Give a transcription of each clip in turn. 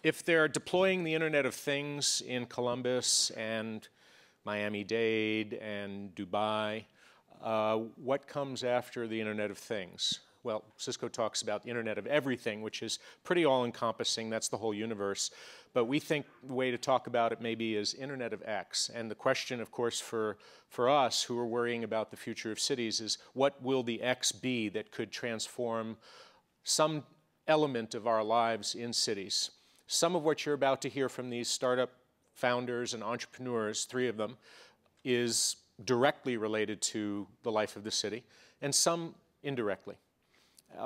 if they're deploying the Internet of Things in Columbus and Miami-Dade and Dubai, what comes after the Internet of Things? Well, Cisco talks about the Internet of Everything, which is pretty all-encompassing. That's the whole universe. But we think the way to talk about it maybe is Internet of X. And the question, of course, for us who are worrying about the future of cities is what will the X be that could transform some element of our lives in cities? Some of what you're about to hear from these startup founders and entrepreneurs, 3 of them, is directly related to the life of the city, and some indirectly.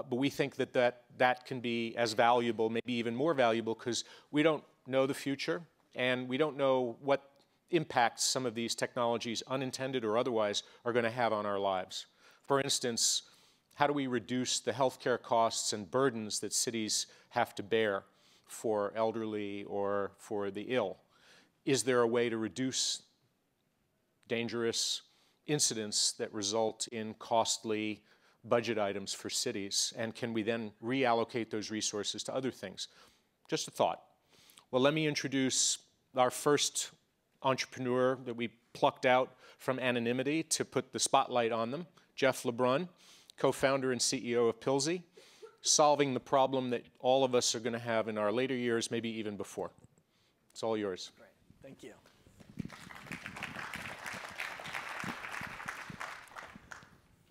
But we think that can be as valuable, maybe even more valuable, because we don't know the future, and we don't know what impacts some of these technologies, unintended or otherwise, are going to have on our lives. For instance, how do we reduce the healthcare costs and burdens that cities have to bear for elderly or for the ill? Is there a way to reduce dangerous incidents that result in costly budget items for cities? And can we then reallocate those resources to other things? Just a thought. Well, let me introduce our first entrepreneur that we plucked out from anonymity to put the spotlight on them, Jeff LeBrun, co-founder and CEO of Pillsy, solving the problem that all of us are going to have in our later years, maybe even before. It's all yours. Great. Thank you.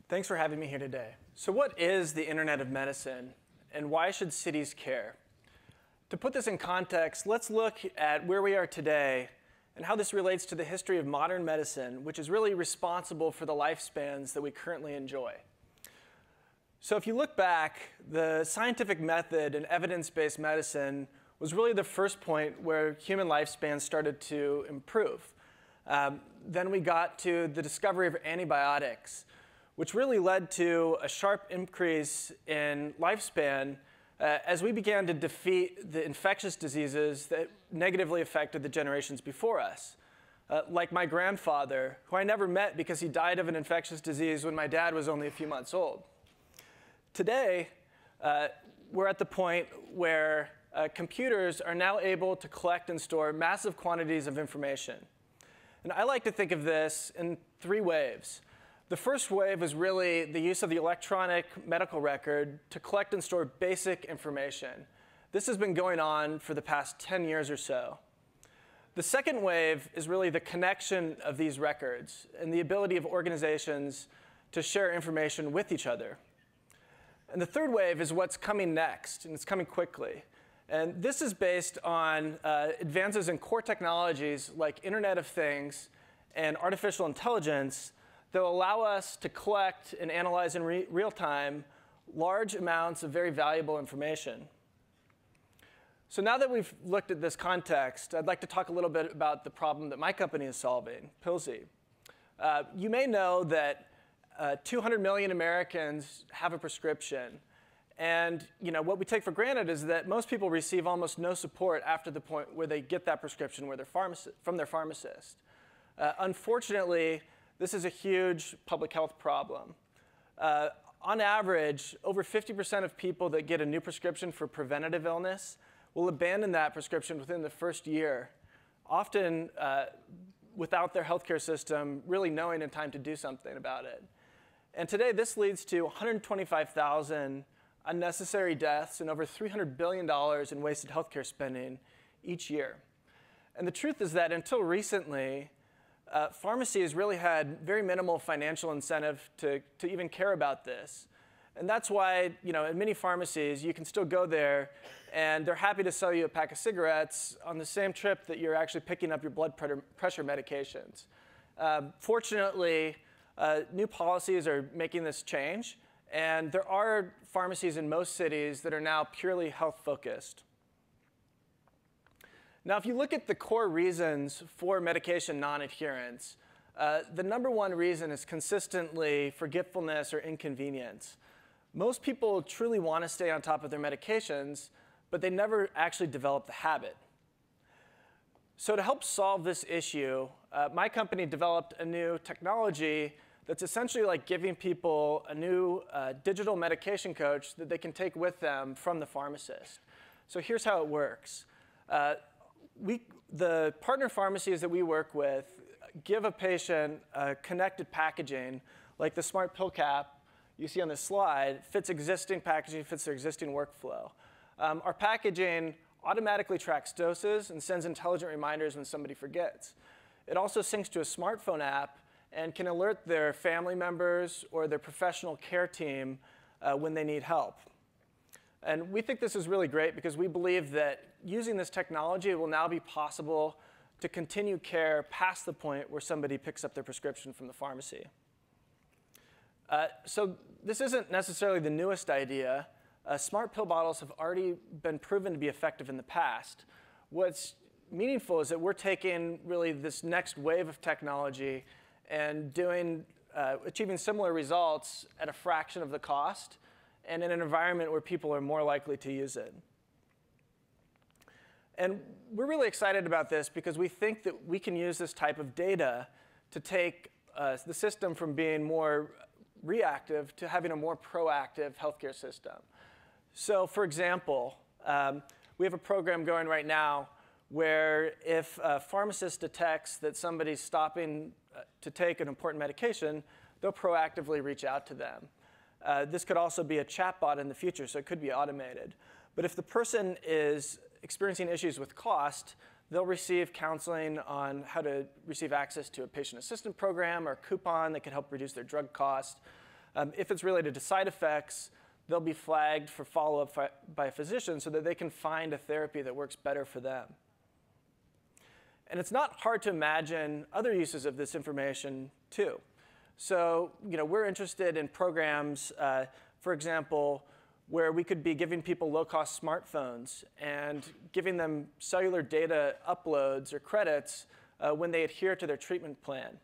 Thanks for having me here today. So what is the Internet of Medicine, and why should cities care? To put this in context, let's look at where we are today and how this relates to the history of modern medicine, which is really responsible for the lifespans that we currently enjoy. So if you look back, the scientific method and evidence-based medicine was really the first point where human lifespans started to improve. Then we got to the discovery of antibiotics, which really led to a sharp increase in lifespan as we began to defeat the infectious diseases that negatively affected the generations before us. Like my grandfather, who I never met because he died of an infectious disease when my dad was only a few months old. Today, we're at the point where computers are now able to collect and store massive quantities of information. And I like to think of this in 3 waves. The first wave is really the use of the electronic medical record to collect and store basic information. This has been going on for the past 10 years or so. The second wave is really the connection of these records and the ability of organizations to share information with each other. And the third wave is what's coming next, and it's coming quickly. And this is based on advances in core technologies like Internet of Things and artificial intelligence that will allow us to collect and analyze in real time large amounts of very valuable information. So now that we've looked at this context, I'd like to talk a little bit about the problem that my company is solving, Pillsy. You may know that 200 million Americans have a prescription. And what we take for granted is that most people receive almost no support after the point where they get that prescription from their pharmacist. Unfortunately, this is a huge public health problem. On average, over 50% of people that get a new prescription for preventative illness will abandon that prescription within the first year, often without their healthcare system really knowing in time to do something about it. And today, this leads to 125,000 unnecessary deaths and over $300 billion in wasted healthcare spending each year. And the truth is that until recently, pharmacies really had very minimal financial incentive to even care about this. And that's why, at many pharmacies, you can still go there, and they're happy to sell you a pack of cigarettes on the same trip that you're actually picking up your blood pressure medications. Fortunately, new policies are making this change, and there are pharmacies in most cities that are now purely health-focused. Now, if you look at the core reasons for medication non-adherence, the #1 reason is consistently forgetfulness or inconvenience. Most people truly want to stay on top of their medications, but they never actually develop the habit. So to help solve this issue, my company developed a new technology that's essentially like giving people a new digital medication coach that they can take with them from the pharmacist. So here's how it works. The partner pharmacies that we work with give a patient connected packaging, like the smart pill cap you see on this slide, fits existing packaging, fits their existing workflow. Our packaging automatically tracks doses and sends intelligent reminders when somebody forgets. It also syncs to a smartphone app and can alert their family members or their professional care team when they need help. And we think this is really great because we believe that using this technology, it will now be possible to continue care past the point where somebody picks up their prescription from the pharmacy. So this isn't necessarily the newest idea. Smart pill bottles have already been proven to be effective in the past. What's meaningful is that we're taking really this next wave of technology and achieving similar results at a fraction of the cost and in an environment where people are more likely to use it. And we're really excited about this because we think that we can use this type of data to take the system from being more reactive to having a more proactive healthcare system. So for example, we have a program going right now where if a pharmacist detects that somebody's stopping to take an important medication, they'll proactively reach out to them. This could also be a chatbot in the future, so it could be automated. But if the person is experiencing issues with cost, they'll receive counseling on how to receive access to a patient assistance program or a coupon that could help reduce their drug cost. If it's related to side effects, they'll be flagged for follow-up by a physician so that they can find a therapy that works better for them. And it's not hard to imagine other uses of this information, too. So, we're interested in programs, for example, where we could be giving people low-cost smartphones and giving them cellular data uploads or credits when they adhere to their treatment plan.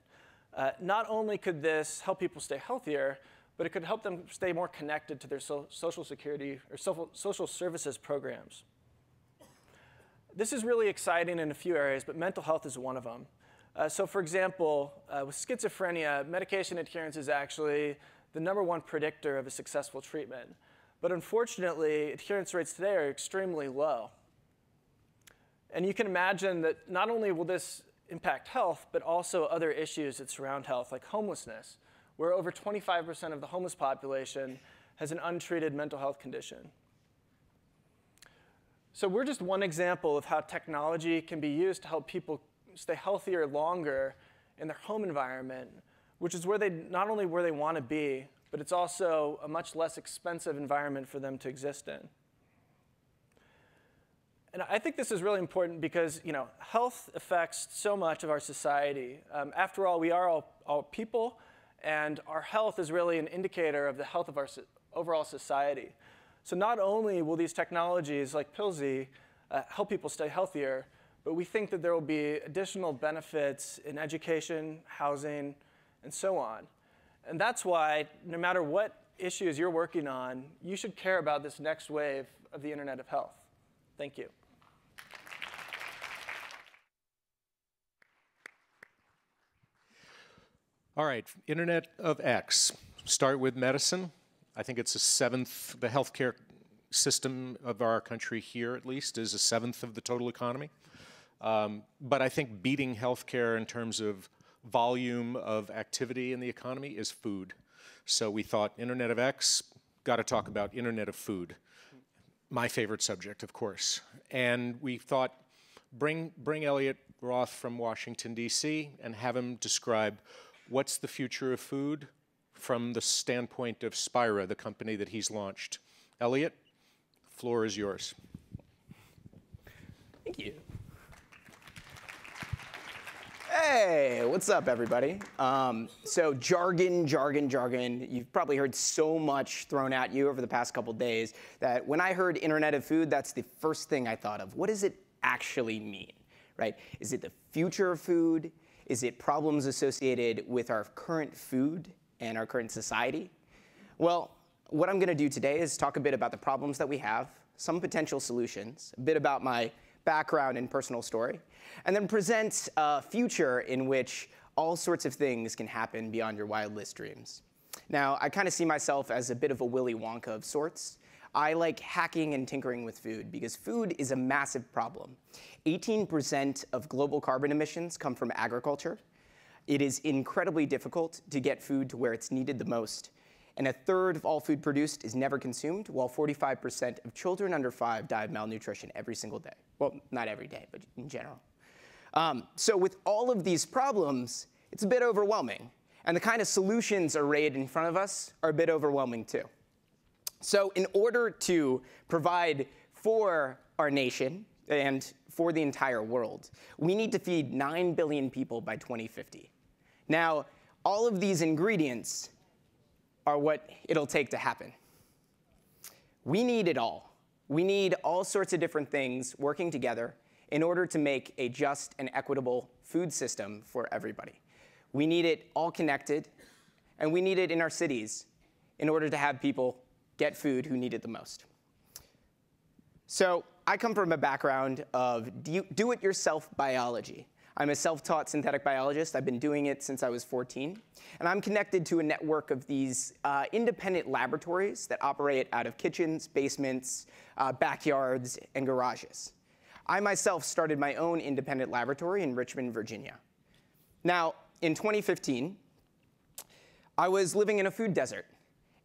Not only could this help people stay healthier, but it could help them stay more connected to their social security or social services programs. This is really exciting in a few areas, but mental health is one of them. So for example, with schizophrenia, medication adherence is actually the #1 predictor of a successful treatment. But unfortunately, adherence rates today are extremely low. And you can imagine that not only will this impact health, but also other issues that surround health, like homelessness, where over 25% of the homeless population has an untreated mental health condition. So we're just one example of how technology can be used to help people stay healthier longer in their home environment, which is not only where they want to be, but it's also a much less expensive environment for them to exist in. And I think this is really important because health affects so much of our society. After all, we are all people, and our health is really an indicator of the health of our overall society. So not only will these technologies like Pillsy help people stay healthier, but we think that there will be additional benefits in education, housing, and so on. And that's why, no matter what issues you're working on, you should care about this next wave of the Internet of Health. Thank you. All right, Internet of X. Start with medicine. I think it's the healthcare system of our country here, at least, is 1/7 of the total economy. But I think beating healthcare in terms of volume of activity in the economy is food. So we thought Internet of X, got to talk about Internet of Food. My favorite subject, of course. And we thought, bring Elliot Roth from Washington, D.C., and have him describe what's the future of food from the standpoint of Spira, the company that he's launched. Elliot, the floor is yours. Thank you. Hey, what's up, everybody? So jargon. You've probably heard so much thrown at you over the past couple days that when I heard Internet of Food, that's the first thing I thought of. What does it actually mean, right? Is it the future of food? Is it problems associated with our current food and our current society? Well, what I'm going to do today is talk a bit about the problems that we have, some potential solutions, a bit about my background and personal story, and then present a future in which all sorts of things can happen beyond your wildest dreams. Now, I kind of see myself as a bit of a Willy Wonka of sorts. I like hacking and tinkering with food because food is a massive problem. 18% of global carbon emissions come from agriculture. It is incredibly difficult to get food to where it's needed the most. And a third of all food produced is never consumed, while 45% of children under 5 die of malnutrition every single day. Well, not every day, but in general. So with all of these problems, it's a bit overwhelming. And the kind of solutions arrayed in front of us are a bit overwhelming too. So in order to provide for our nation and for the entire world, we need to feed 9 billion people by 2050. Now, all of these ingredients are what it'll take to happen. We need it all. We need all sorts of different things working together in order to make a just and equitable food system for everybody. We need it all connected, and we need it in our cities in order to have people get food who need it the most. So I come from a background of do-it-yourself biology. I'm a self-taught synthetic biologist. I've been doing it since I was 14. And I'm connected to a network of these independent laboratories that operate out of kitchens, basements, backyards, and garages. I myself started my own independent laboratory in Richmond, Virginia. Now, in 2015, I was living in a food desert.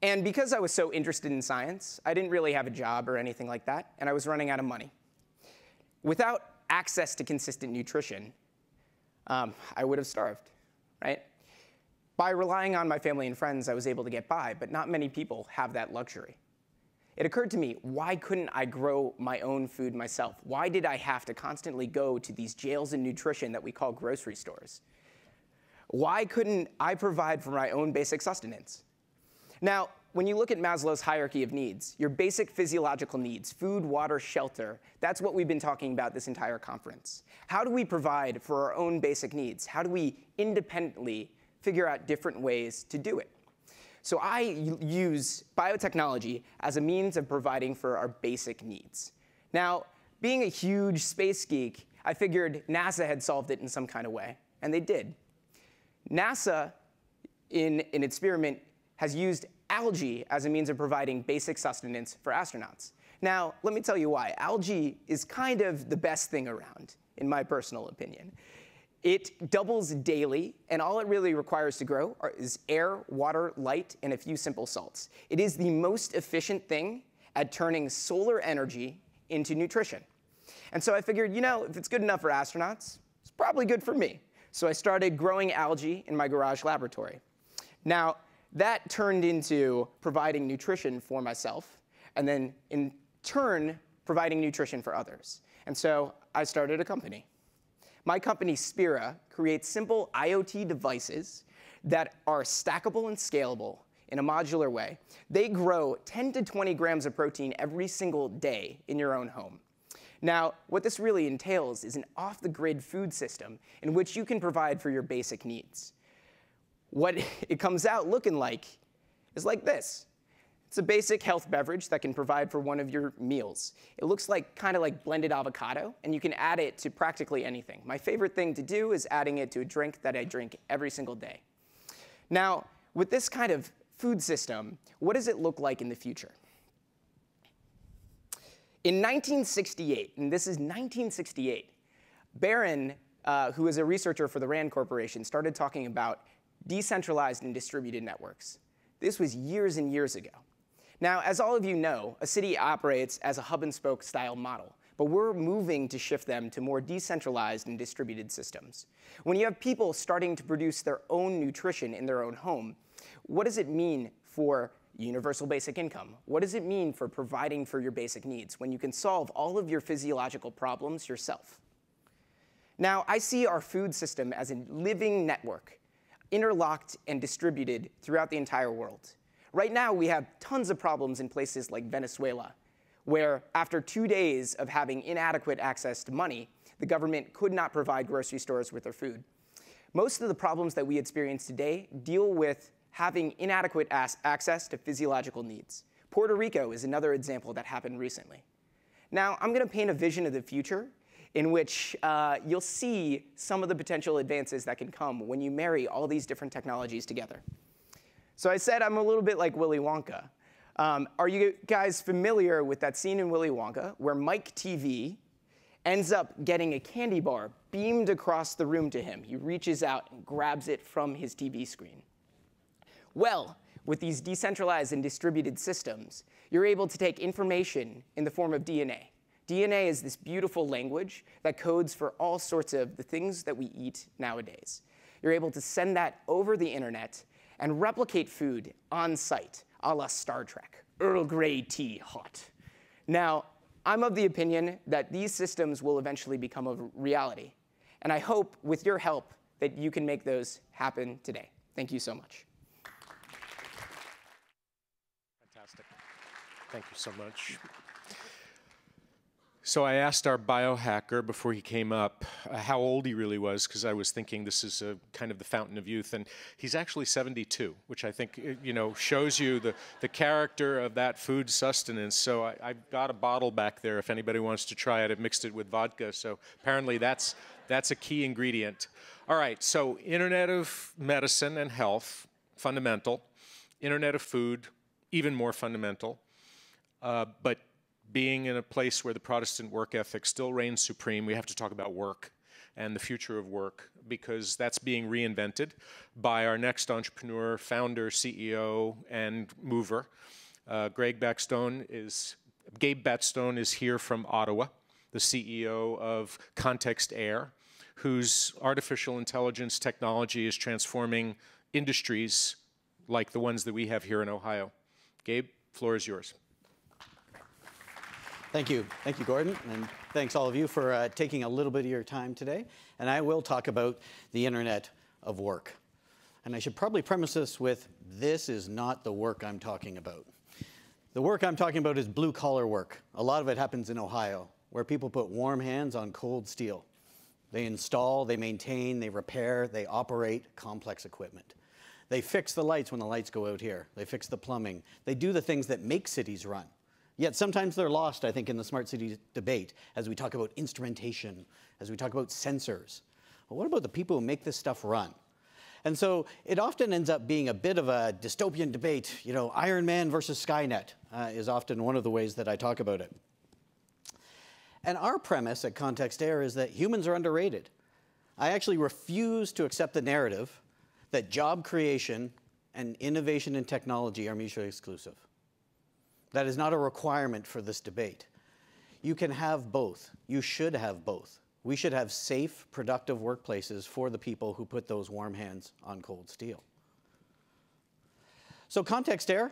And because I was so interested in science, I didn't really have a job or anything like that, and I was running out of money. Without access to consistent nutrition, I would have starved, right? By relying on my family and friends, I was able to get by, but not many people have that luxury. It occurred to me, why couldn't I grow my own food myself? Why did I have to constantly go to these jails of nutrition that we call grocery stores? Why couldn't I provide for my own basic sustenance? Now, when you look at Maslow's hierarchy of needs, your basic physiological needs, food, water, shelter, that's what we've been talking about this entire conference. How do we provide for our own basic needs? How do we independently figure out different ways to do it? So I use biotechnology as a means of providing for our basic needs. Now, being a huge space geek, I figured NASA had solved it in some kind of way, and they did. NASA, in an experiment, has used algae as a means of providing basic sustenance for astronauts. Now, let me tell you why. Algae is kind of the best thing around, in my personal opinion. It doubles daily, and all it really requires to grow is air, water, light, and a few simple salts. It is the most efficient thing at turning solar energy into nutrition. And so I figured, you know, if it's good enough for astronauts, it's probably good for me. So I started growing algae in my garage laboratory. Now, that turned into providing nutrition for myself, and then in turn, providing nutrition for others. And so I started a company. My company, Spira, creates simple IoT devices that are stackable and scalable in a modular way. They grow 10 to 20 grams of protein every single day in your own home. Now, what this really entails is an off-the-grid food system in which you can provide for your basic needs. What it comes out looking like is like this. It's a basic health beverage that can provide for one of your meals. It looks like kind of like blended avocado, and you can add it to practically anything. My favorite thing to do is adding it to a drink that I drink every single day. Now, with this kind of food system, what does it look like in the future? In 1968, and this is 1968, Barron, who is a researcher for the Rand Corporation, started talking about decentralized and distributed networks. This was years and years ago. Now, as all of you know, a city operates as a hub-and-spoke style model, but we're moving to shift them to more decentralized and distributed systems. When you have people starting to produce their own nutrition in their own home, what does it mean for universal basic income? What does it mean for providing for your basic needs when you can solve all of your physiological problems yourself? Now, I see our food system as a living network, interlocked and distributed throughout the entire world. Right now, we have tons of problems in places like Venezuela, where after 2 days of having inadequate access to money, the government could not provide grocery stores with their food. Most of the problems that we experience today deal with having inadequate access to physiological needs. Puerto Rico is another example that happened recently. Now, I'm going to paint a vision of the future in which you'll see some of the potential advances that can come when you marry all these different technologies together. So I said I'm a little bit like Willy Wonka. Are you guys familiar with that scene in Willy Wonka where Mike TV ends up getting a candy bar beamed across the room to him? He reaches out and grabs it from his TV screen. Well, with these decentralized and distributed systems, you're able to take information in the form of DNA. DNA is this beautiful language that codes for all sorts of the things that we eat nowadays. You're able to send that over the internet and replicate food on site, a la Star Trek, Earl Grey tea hot. Now, I'm of the opinion that these systems will eventually become a reality. And I hope, with your help, that you can make those happen today. Thank you so much. Fantastic. Thank you so much. So I asked our biohacker before he came up how old he really was, because I was thinking this is kind of the fountain of youth, and he's actually 72, which I think shows you the character of that food sustenance. So I've got a bottle back there if anybody wants to try it. I've mixed it with vodka, so apparently that's a key ingredient. All right, so Internet of Medicine and Health, fundamental. Internet of Food, even more fundamental. But being in a place where the Protestant work ethic still reigns supreme, we have to talk about work and the future of work, because that's being reinvented by our next entrepreneur, founder, CEO, and mover. Gabe Batstone is here from Ottawa, the CEO of Contextere, whose artificial intelligence technology is transforming industries like the ones that we have here in Ohio. Gabe, floor is yours. Thank you, Gordon, and thanks all of you for taking a little bit of your time today. And I will talk about the Internet of Work. And I should probably premise this with, this is not the work I'm talking about. The work I'm talking about is blue-collar work. A lot of it happens in Ohio, where people put warm hands on cold steel. They install, they maintain, they repair, they operate complex equipment. They fix the lights when the lights go out here. They fix the plumbing. They do the things that make cities run. Yet sometimes they're lost, I think, in the smart city debate as we talk about instrumentation, as we talk about sensors. Well, what about the people who make this stuff run? And so it often ends up being a bit of a dystopian debate. Iron Man versus Skynet is often one of the ways that I talk about it. And our premise at Contextere is that humans are underrated. I actually refuse to accept the narrative that job creation and innovation in technology are mutually exclusive. That is not a requirement for this debate. You can have both. You should have both. We should have safe, productive workplaces for the people who put those warm hands on cold steel. So Contextere,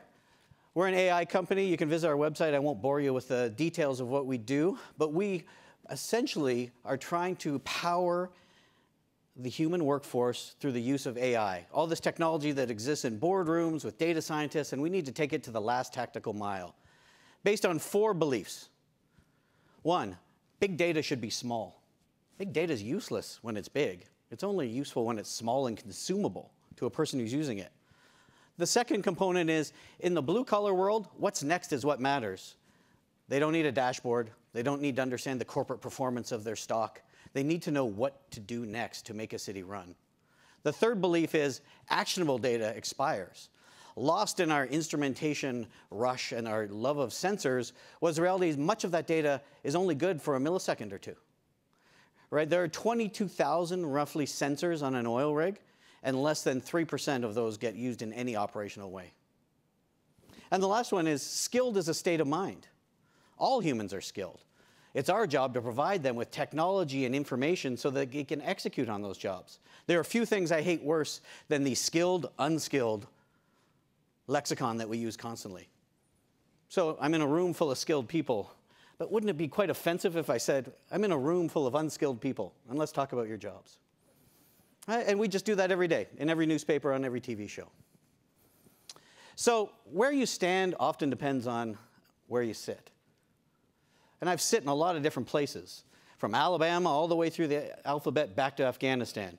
we're an AI company. You can visit our website. I won't bore you with the details of what we do, but we essentially are trying to power the human workforce through the use of AI. All this technology that exists in boardrooms with data scientists, and we need to take it to the last tactical mile. Based on 4 beliefs. 1, big data should be small. Big data is useless when it's big. It's only useful when it's small and consumable to a person who's using it. The second component is, in the blue-collar world, what's next is what matters. They don't need a dashboard. They don't need to understand the corporate performance of their stock. They need to know what to do next to make a city run. The third belief is actionable data expires. Lost in our instrumentation rush and our love of sensors was the reality is much of that data is only good for a millisecond or two. Right? There are 22,000 roughly sensors on an oil rig, and less than 3% of those get used in any operational way. And the last one is skilled is a state of mind. All humans are skilled. It's our job to provide them with technology and information so that they can execute on those jobs. There are few things I hate worse than the skilled, unskilled lexicon that we use constantly. So I'm in a room full of skilled people, but wouldn't it be quite offensive if I said, I'm in a room full of unskilled people, and let's talk about your jobs? And we just do that every day, in every newspaper, on every TV show. So where you stand often depends on where you sit. And I've sit in a lot of different places, from Alabama all the way through the alphabet back to Afghanistan.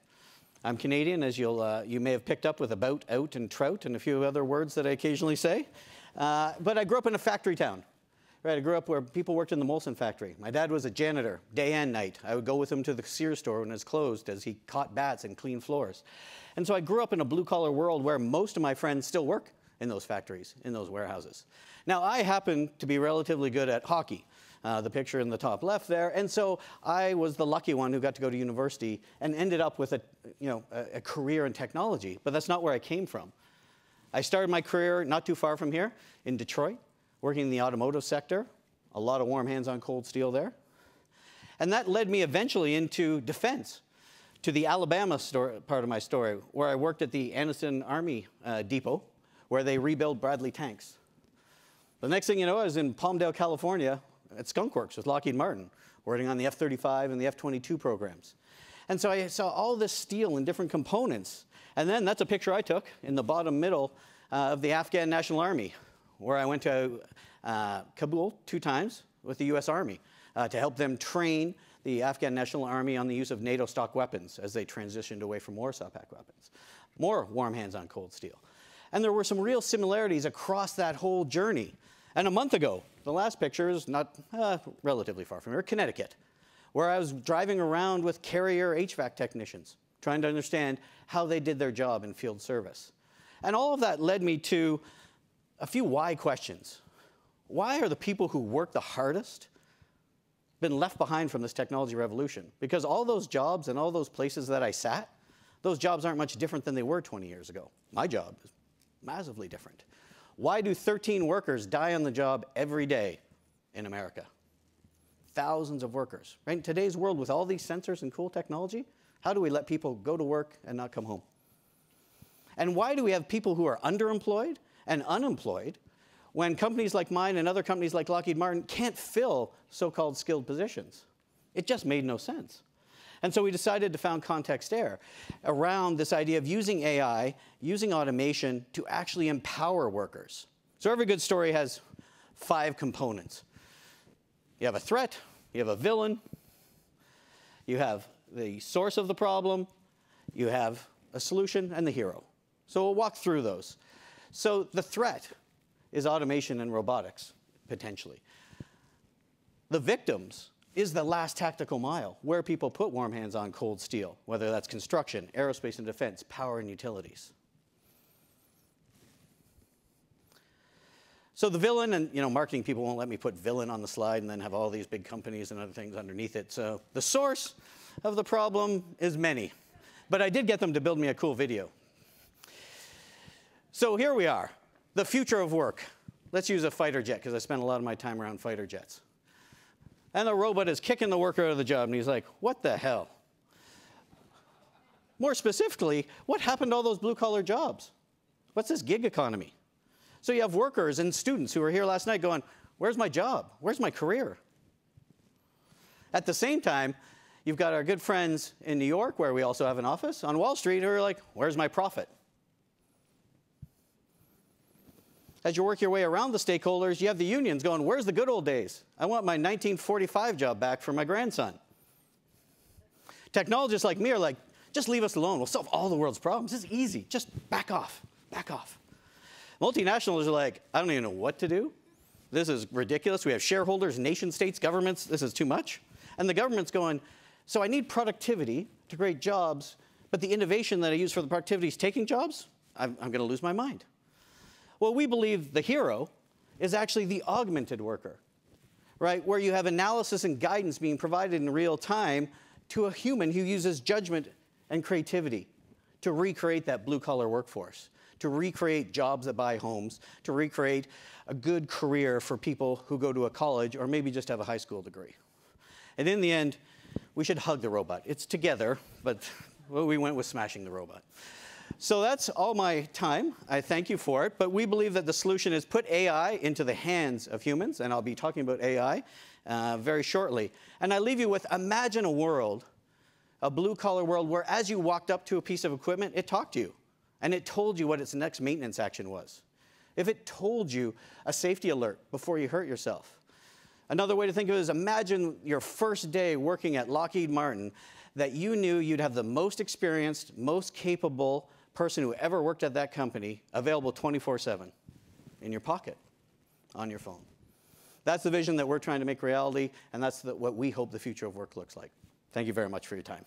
I'm Canadian, as you may have picked up with about, out, and trout, and a few other words that I occasionally say. But I grew up in a factory town. Right, I grew up where people worked in the Molson factory. My dad was a janitor, day and night. I would go with him to the Sears store when it was closed as he caught bats and cleaned floors. And so I grew up in a blue-collar world where most of my friends still work in those factories, in those warehouses. Now, I happen to be relatively good at hockey, the picture in the top left there, and so I was the lucky one who got to go to university and ended up with a career in technology, but that's not where I came from. I started my career not too far from here in Detroit, working in the automotive sector, a lot of warm hands on cold steel there. And that led me eventually into defense, to the Alabama part of my story, where I worked at the Anniston Army Depot, where they rebuild Bradley tanks. The next thing you know, I was in Palmdale, California, at Skunk Works with Lockheed Martin, working on the F-35 and the F-22 programs. And so I saw all this steel in different components. And then that's a picture I took in the bottom middle of the Afghan National Army, where I went to Kabul 2 times with the US Army to help them train the Afghan National Army on the use of NATO stock weapons as they transitioned away from Warsaw Pact weapons. More warm hands on cold steel. And there were some real similarities across that whole journey. And a month ago, the last picture is not relatively far from here, Connecticut, where I was driving around with Carrier HVAC technicians, trying to understand how they did their job in field service. And all of that led me to a few why questions. Why are the people who work the hardest been left behind from this technology revolution? Because all those jobs and all those places that I sat, those jobs aren't much different than they were 20 years ago. My job is massively different. Why do 13 workers die on the job every day in America? Thousands of workers. Right? In today's world, with all these sensors and cool technology, how do we let people go to work and not come home? And why do we have people who are underemployed and unemployed when companies like mine and other companies like Lockheed Martin can't fill so-called skilled positions? It just made no sense. And so we decided to found Contextere around this idea of using AI, using automation to actually empower workers. So every good story has 5 components. You have a threat, you have a villain, you have the source of the problem, you have a solution, and the hero. So we'll walk through those. So the threat is automation and robotics, potentially. The victims is the last tactical mile, where people put warm hands on cold steel, whether that's construction, aerospace and defense, power and utilities. So the villain, and marketing people won't let me put villain on the slide and then have all these big companies and other things underneath it. So the source of the problem is many. But I did get them to build me a cool video. So here we are, the future of work. Let's use a fighter jet, because I spent a lot of my time around fighter jets. And the robot is kicking the worker out of the job, and he's like, what the hell? More specifically, what happened to all those blue-collar jobs? What's this gig economy? So you have workers and students who were here last night going, where's my job? Where's my career? At the same time, you've got our good friends in New York, where we also have an office, on Wall Street, who are like, where's my profit? As you work your way around the stakeholders, you have the unions going, where's the good old days? I want my 1945 job back for my grandson. Technologists like me are like, just leave us alone. We'll solve all the world's problems. It's easy. Just back off. Back off. Multinationals are like, I don't even know what to do. This is ridiculous. We have shareholders, nation states, governments. This is too much. And the government's going, so I need productivity to create jobs, but the innovation that I use for the productivity is taking jobs? I'm going to lose my mind. Well, we believe the hero is actually the augmented worker, right? Where you have analysis and guidance being provided in real time to a human who uses judgment and creativity to recreate that blue-collar workforce, to recreate jobs that buy homes, to recreate a good career for people who go to a college or maybe just have a high school degree. And in the end, we should hug the robot. It's together, but we went with smashing the robot. So that's all my time. I thank you for it. But we believe that the solution is put AI into the hands of humans, and I'll be talking about AI very shortly. And I leave you with, imagine a world, a blue-collar world, where as you walked up to a piece of equipment, it talked to you, and it told you what its next maintenance action was. If it told you a safety alert before you hurt yourself. Another way to think of it is, imagine your first day working at Lockheed Martin, that you knew you'd have the most experienced, most capable person who ever worked at that company available 24/7 in your pocket, on your phone. That's the vision that we're trying to make reality, and that's what we hope the future of work looks like. Thank you very much for your time.